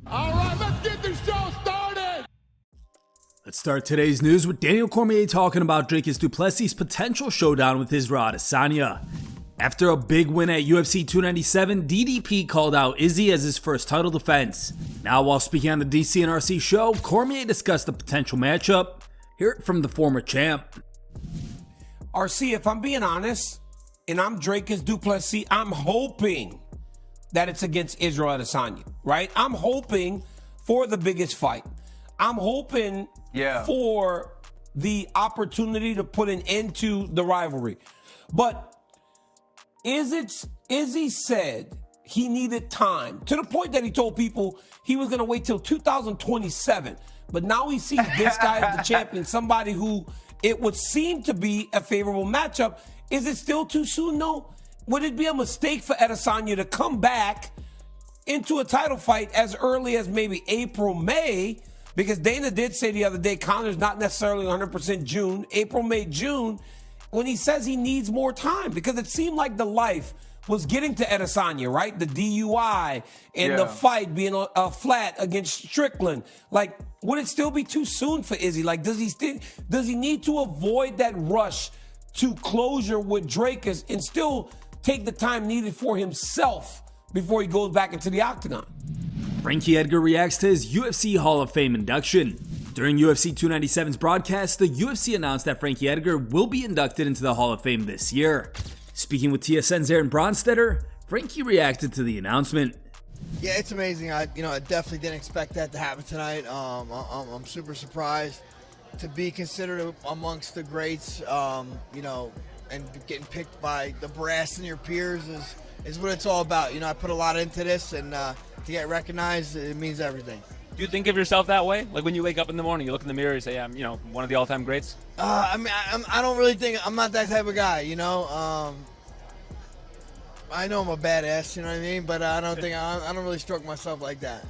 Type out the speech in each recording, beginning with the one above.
All right, let's get this show started. Let's start today's news with Daniel Cormier talking about Dricus Du Plessis' potential showdown with Israel Adesanya. After a big win at UFC 297, DDP called out Izzy as his first title defense. Now, while speaking on the DC and RC show, Cormier discussed the potential matchup. Hear it from the former champ. RC, if I'm being honest, and I'm Dricus Du Plessis, I'm hoping that it's against Israel Adesanya, right? I'm hoping for the biggest fight. I'm hoping for the opportunity to put an end to the rivalry. But Izzy said he needed time to the point that he told people he was going to wait till 2027. But now he sees this guy as the champion, somebody who it would seem to be a favorable matchup. Is it still too soon? No. Would it be a mistake for Adesanya to come back into a title fight as early as maybe April, May? Because Dana did say the other day, Connor's not necessarily 100% June, April, May, June, when he says he needs more time, because it seemed like the life was getting to Adesanya, right? The DUI and the fight being a flat against Strickland. Like, would it still be too soon for Izzy? Like, does he need to avoid that rush to closure with Dricus and still take the time needed for himself before he goes back into the octagon? Frankie Edgar reacts to his UFC Hall of Fame induction. During UFC 297's broadcast, the UFC announced that Frankie Edgar will be inducted into the Hall of Fame this year. Speaking with TSN's Aaron Bronstetter, Frankie reacted to the announcement. Yeah, it's amazing. I definitely didn't expect that to happen tonight. I'm super surprised to be considered amongst the greats. And getting picked by the brass and your peers is what it's all about. I put a lot into this, and to get recognized, it means everything. Do you think of yourself that way? Like when you wake up in the morning, you look in the mirror, you say, I'm, one of the all-time greats? I don't really think, I'm not that type of guy, I know I'm a badass, you know what I mean? But I don't really stroke myself like that.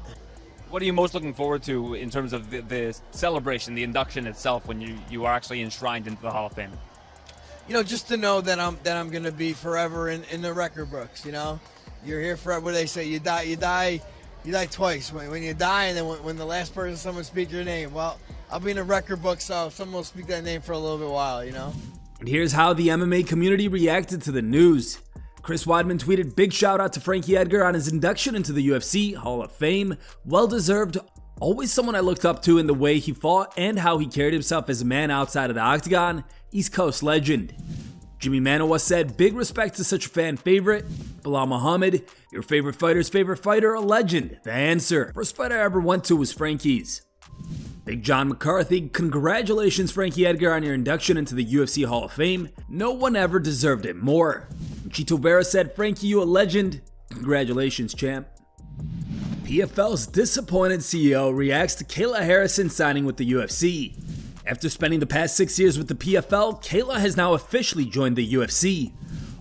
What are you most looking forward to in terms of the celebration, the induction itself, when you are actually enshrined into the Hall of Fame? Just to know that I'm going to be forever in the record books, You're here forever. What do they say? You die twice. When you die, and then when the last person someone speak your name. Well, I'll be in a record book, so someone will speak that name for a little bit while, And here's how the MMA community reacted to the news. Chris Weidman tweeted, "Big shout out to Frankie Edgar on his induction into the UFC Hall of Fame. Well deserved. Always someone I looked up to in the way he fought and how he carried himself as a man outside of the octagon. East Coast legend." Jimmy Manoa said, "Big respect to such a fan favorite. Bilal Muhammad, your favorite fighter's favorite fighter, a legend. The answer. First fight I ever went to was Frankie's." Big John McCarthy, "Congratulations, Frankie Edgar, on your induction into the UFC Hall of Fame. No one ever deserved it more." Chito Vera said, "Frankie, you a legend. Congratulations, champ." PFL's disappointed CEO reacts to Kayla Harrison signing with the UFC. After spending the past 6 years with the PFL, Kayla has now officially joined the UFC.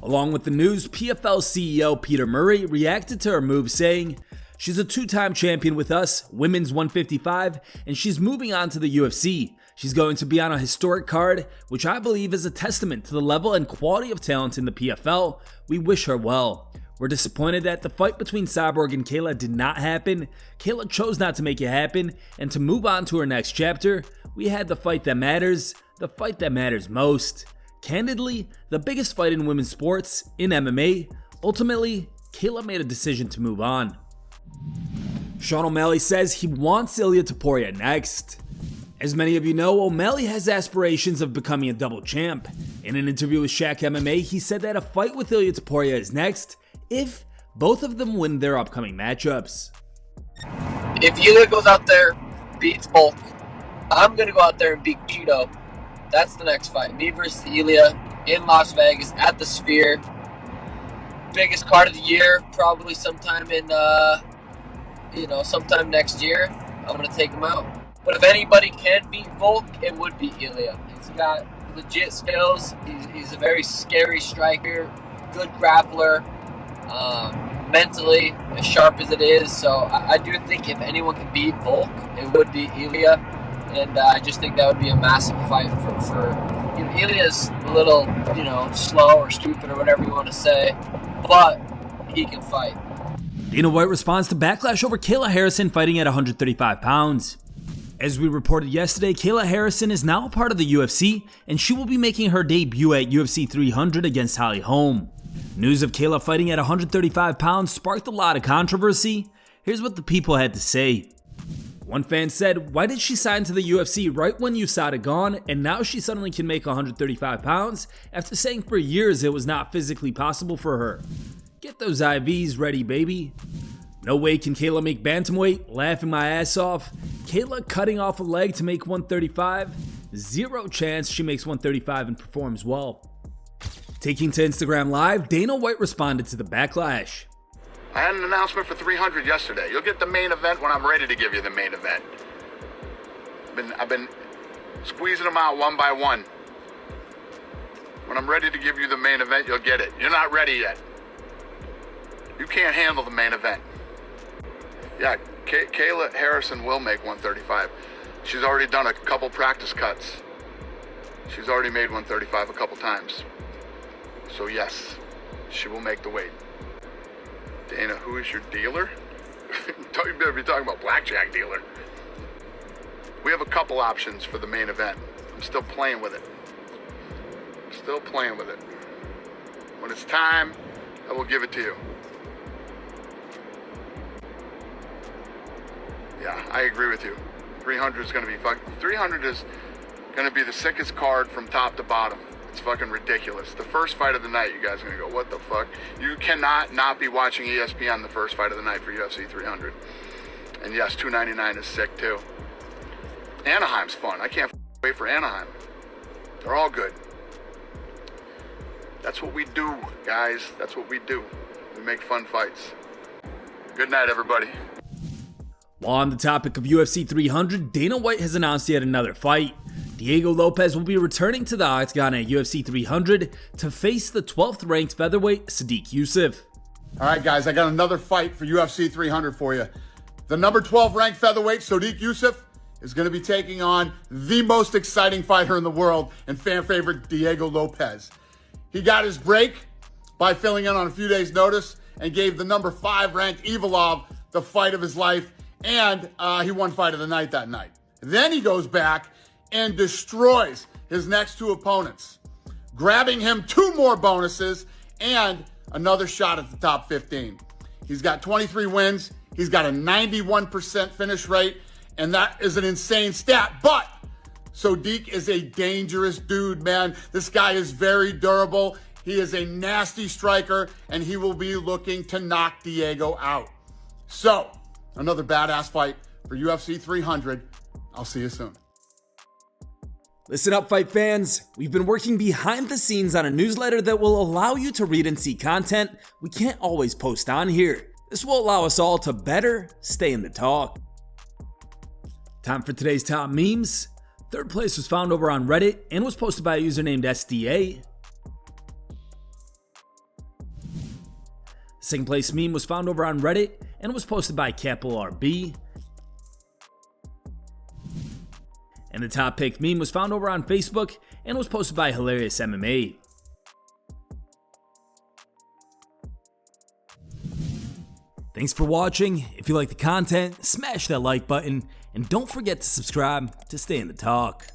Along with the news, PFL CEO Peter Murray reacted to her move, saying, "She's a two-time champion with us, women's 155, and she's moving on to the UFC. She's going to be on a historic card, which I believe is a testament to the level and quality of talent in the PFL. We wish her well. We're disappointed that the fight between Cyborg and Kayla did not happen. Kayla chose not to make it happen and to move on to her next chapter. We had the fight that matters, the fight that matters most. Candidly, the biggest fight in women's sports, in MMA. Ultimately, Kayla made a decision to move on." Sean O'Malley says he wants Ilia Topuria next. As many of you know, O'Malley has aspirations of becoming a double champ. In an interview with Shaq MMA, he said that a fight with Ilia Topuria is next if both of them win their upcoming matchups. If Ilia goes out there, beats Bulk, I'm going to go out there and beat Cheeto. That's the next fight. Me versus Ilia in Las Vegas at the Sphere. Biggest card of the year, probably sometime in, sometime next year. I'm going to take him out. But if anybody can beat Volk, it would be Ilia. He's got legit skills. He's a very scary striker, good grappler, mentally as sharp as it is. So I do think if anyone can beat Volk, it would be Ilia. And I just think that would be a massive fight for Ilia's a little, slow or stupid or whatever you want to say, but he can fight. Dana White responds to backlash over Kayla Harrison fighting at 135 pounds. As we reported yesterday, Kayla Harrison is now a part of the UFC, and she will be making her debut at UFC 300 against Holly Holm. News of Kayla fighting at 135 pounds sparked a lot of controversy. Here's what the people had to say. One fan said, "Why did she sign to the UFC right when USADA gone, and now she suddenly can make 135 pounds after saying for years it was not physically possible for her? Get those IVs ready, baby." No way can Kayla make bantamweight, laughing my ass off. Kayla cutting off a leg to make 135, zero chance she makes 135 and performs well. Taking to Instagram Live, Dana White responded to the backlash. I had an announcement for 300 yesterday. You'll get the main event when I'm ready to give you the main event. I've been squeezing them out one by one. When I'm ready to give you the main event, you'll get it. You're not ready yet. You can't handle the main event. Yeah, Kayla Harrison will make 135. She's already done a couple practice cuts. She's already made 135 a couple times. So yes, she will make the weight. Dana, who is your dealer? You better be talking about blackjack dealer. We have a couple options for the main event. I'm still playing with it. Still playing with it. When it's time, I will give it to you. Yeah, I agree with you. 300 is going to be fucking. 300 is going to be the sickest card from top to bottom. It's fucking ridiculous. The first fight of the night, you guys are going to go, what the fuck? You cannot not be watching ESPN the first fight of the night for UFC 300. And yes, 299 is sick too. Anaheim's fun. I can't wait for Anaheim. They're all good. That's what we do, guys. That's what we do. We make fun fights. Good night, everybody. While on the topic of UFC 300, Dana White has announced yet another fight. Diego Lopez will be returning to the octagon at UFC 300 to face the 12th ranked featherweight Sodiq Yusuff. All right, guys, I got another fight for UFC 300 for you. The number 12 ranked featherweight Sodiq Yusuff is going to be taking on the most exciting fighter in the world and fan favorite Diego Lopez. He got his break by filling in on a few days' notice and gave the number 5 ranked Ivalov the fight of his life, and he won fight of the night that night. Then he goes back and destroys his next 2 opponents, grabbing him 2 more bonuses and another shot at the top 15. He's got 23 wins. He's got a 91% finish rate, and that is an insane stat. But Sodiq is a dangerous dude, man. This guy is very durable. He is a nasty striker, and he will be looking to knock Diego out. So, another badass fight for UFC 300. I'll see you soon. Listen up, fight fans. We've been working behind the scenes on a newsletter that will allow you to read and see content we can't always post on here. This will allow us all to better stay in the talk. Time for today's top memes. Third place was found over on Reddit and was posted by a user named SDA. Second place meme was found over on Reddit and was posted by Capital RB. And the top pick meme was found over on Facebook and was posted by Hilarious MMA. Thanks for watching. If you like the content, smash that like button and don't forget to subscribe to stay in the talk.